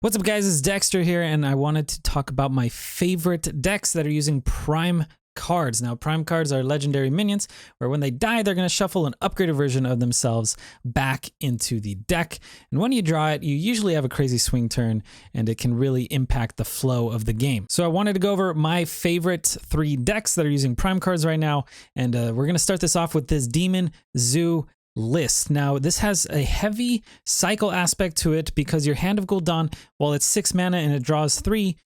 What's up guys, it's Dekkster here, and I wanted to talk about my favorite decks that are using prime cards. Now, prime cards are legendary minions, where when they die, they're going to shuffle an upgraded version of themselves back into the deck. And when you draw it, you usually have a crazy swing turn, and it can really impact the flow of the game. So I wanted to go over my favorite 3 decks that are using prime cards right now, and we're going to start this off with this Demon Zoo list. Now, this has a heavy cycle aspect to it because your Hand of Gul'dan, while it's 6 mana and it draws 3,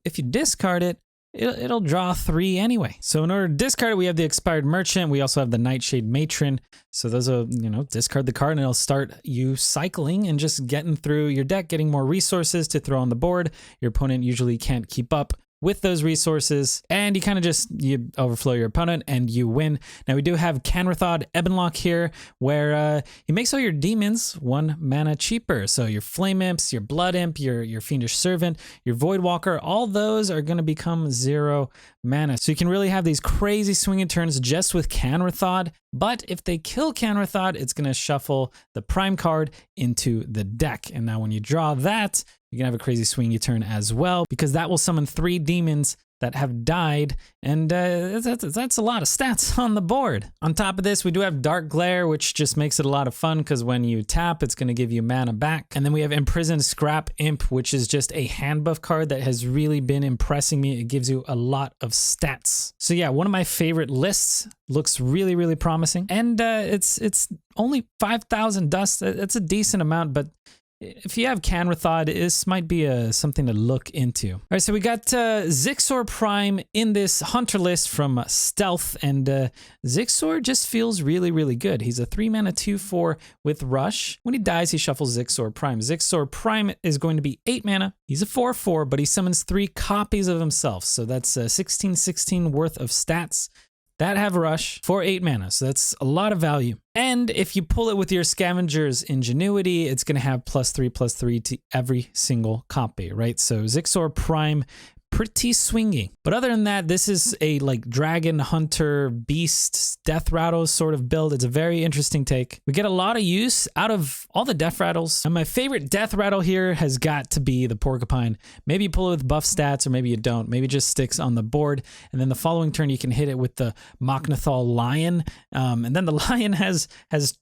if you discard it, it'll draw 3 anyway. So in order to discard it, we have the Expired Merchant. We also have the Nightshade Matron. So those are, discard the card and it'll start you cycling and just getting through your deck, getting more resources to throw on the board. Your opponent usually can't keep up with those resources, and you kind of you overflow your opponent and you win. Now we do have Canrathod Ebonlock here, where he makes all your demons 1 mana cheaper. So your Flame Imps, your Blood Imp, your Fiendish Servant, your Voidwalker, all those are going to become 0 mana. So you can really have these crazy swinging turns just with Canrathod. But if they kill Canrathod, it's going to shuffle the prime card into the deck. And now when you draw that, you can have a crazy swingy turn as well, because that will summon 3 demons that have died, and that's a lot of stats on the board. On top of this, we do have Dark Glare, which just makes it a lot of fun because when you tap, it's going to give you mana back. And then we have Imprisoned Scrap Imp, which is just a hand buff card that has really been impressing me. It gives you a lot of stats. So yeah, one of my favorite lists. Looks really, really promising. And it's only 5,000 dust. That's a decent amount, but if you have Canrathod, this might be something to look into. All right, so we got Zixor Prime in this Hunter list from Stealth, and Zixor just feels really, really good. He's a 3 mana 2/4 with Rush. When he dies, he shuffles Zixor Prime. Zixor Prime is going to be 8 mana. He's a 4/4, but he summons 3 copies of himself. So that's 16 worth of stats that have Rush for 8 mana, so that's a lot of value. And if you pull it with your Scavenger's Ingenuity, it's going to have +3/+3 to every single copy, right? So Zixor Prime, pretty swingy. But other than that, this is a Dragon Hunter Beast Death Rattle sort of build. It's a very interesting take. We get a lot of use out of all the Death Rattles. And my favorite Death Rattle here has got to be the Porcupine. Maybe you pull it with buff stats, or maybe you don't. Maybe it just sticks on the board. And then the following turn, you can hit it with the Machnathal Lion. And then the Lion has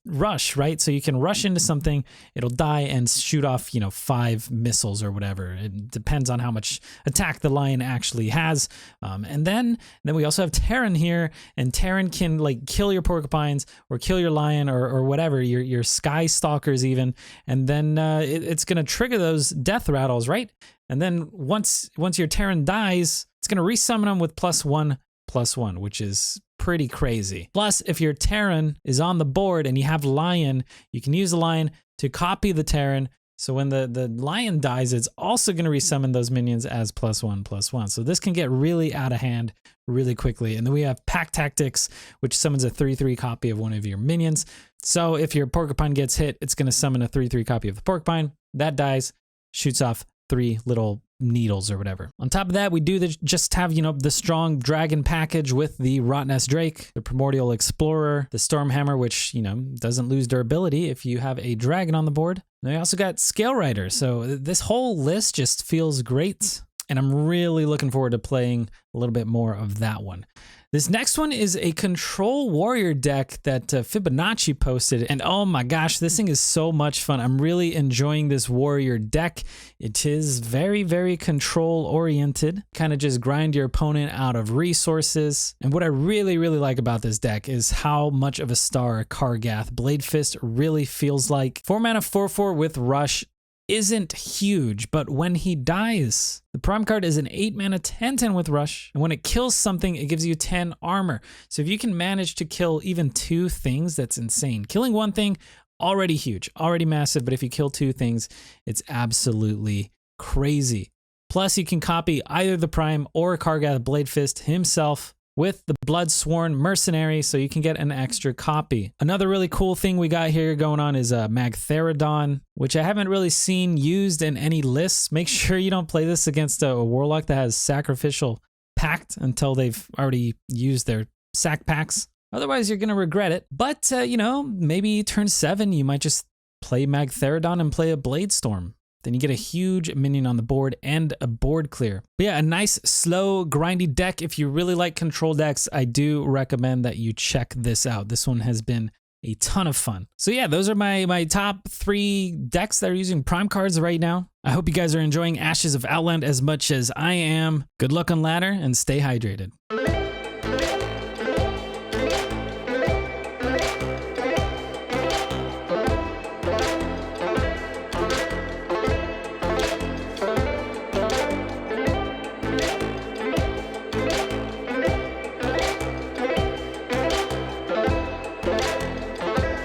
Rush, right? So you can rush into something, it'll die and shoot off, 5 missiles or whatever. It depends on how much attack the Lion actually has. And then we also have Terran here, and Terran can kill your Porcupines or kill your Lion or whatever, your Sky Stalkers even, and then it's going to trigger those Death Rattles, right? And then once your Terran dies, it's going to resummon them with +1/+1, which is pretty crazy. Plus, if your Terran is on the board and you have Lion, you can use the Lion to copy the Terran. So when the Lion dies, it's also going to resummon those minions as +1/+1. So this can get really out of hand really quickly. And then we have Pact Tactics, which summons a 3/3 copy of one of your minions. So if your Porcupine gets hit, it's going to summon a 3/3 copy of the Porcupine. That dies, shoots off 3 little needles or whatever. On top of that, we do just have, the strong dragon package with the Rotnest Drake, the Primordial Explorer, the Stormhammer, which, doesn't lose durability if you have a dragon on the board. And we also got Scale Rider. So this whole list just feels great, and I'm really looking forward to playing a little bit more of that one. This next one is a Control Warrior deck that Fibonacci posted, and oh my gosh, this thing is so much fun. I'm really enjoying this Warrior deck. It is very, very control oriented, kind of just grind your opponent out of resources. And what I really, really like about this deck is how much of a star Kargath Bladefist really feels like. 4 mana 4/4 with Rush isn't huge, but when he dies, the prime card is an 8 mana 10/10 with Rush, and when it kills something, it gives you 10 armor. So if you can manage to kill even 2 things, that's insane. Killing 1 thing, already huge, already massive, but if you kill 2 things, it's absolutely crazy. Plus, you can copy either the prime or Kargath Bladefist himself with the Bloodsworn Mercenary, so you can get an extra copy. Another really cool thing we got here going on is Magtheridon, which I haven't really seen used in any lists. Make sure you don't play this against a Warlock that has Sacrificial Pact until they've already used their sack packs. Otherwise, you're going to regret it. But, maybe turn 7, you might just play Magtheridon and play a Bladestorm. then you get a huge minion on the board and a board clear. But yeah, a nice, slow, grindy deck. If you really like control decks, I do recommend that you check this out. This one has been a ton of fun. So yeah, those are my top 3 decks that are using Prime cards right now. I hope you guys are enjoying Ashes of Outland as much as I am. Good luck on ladder and stay hydrated.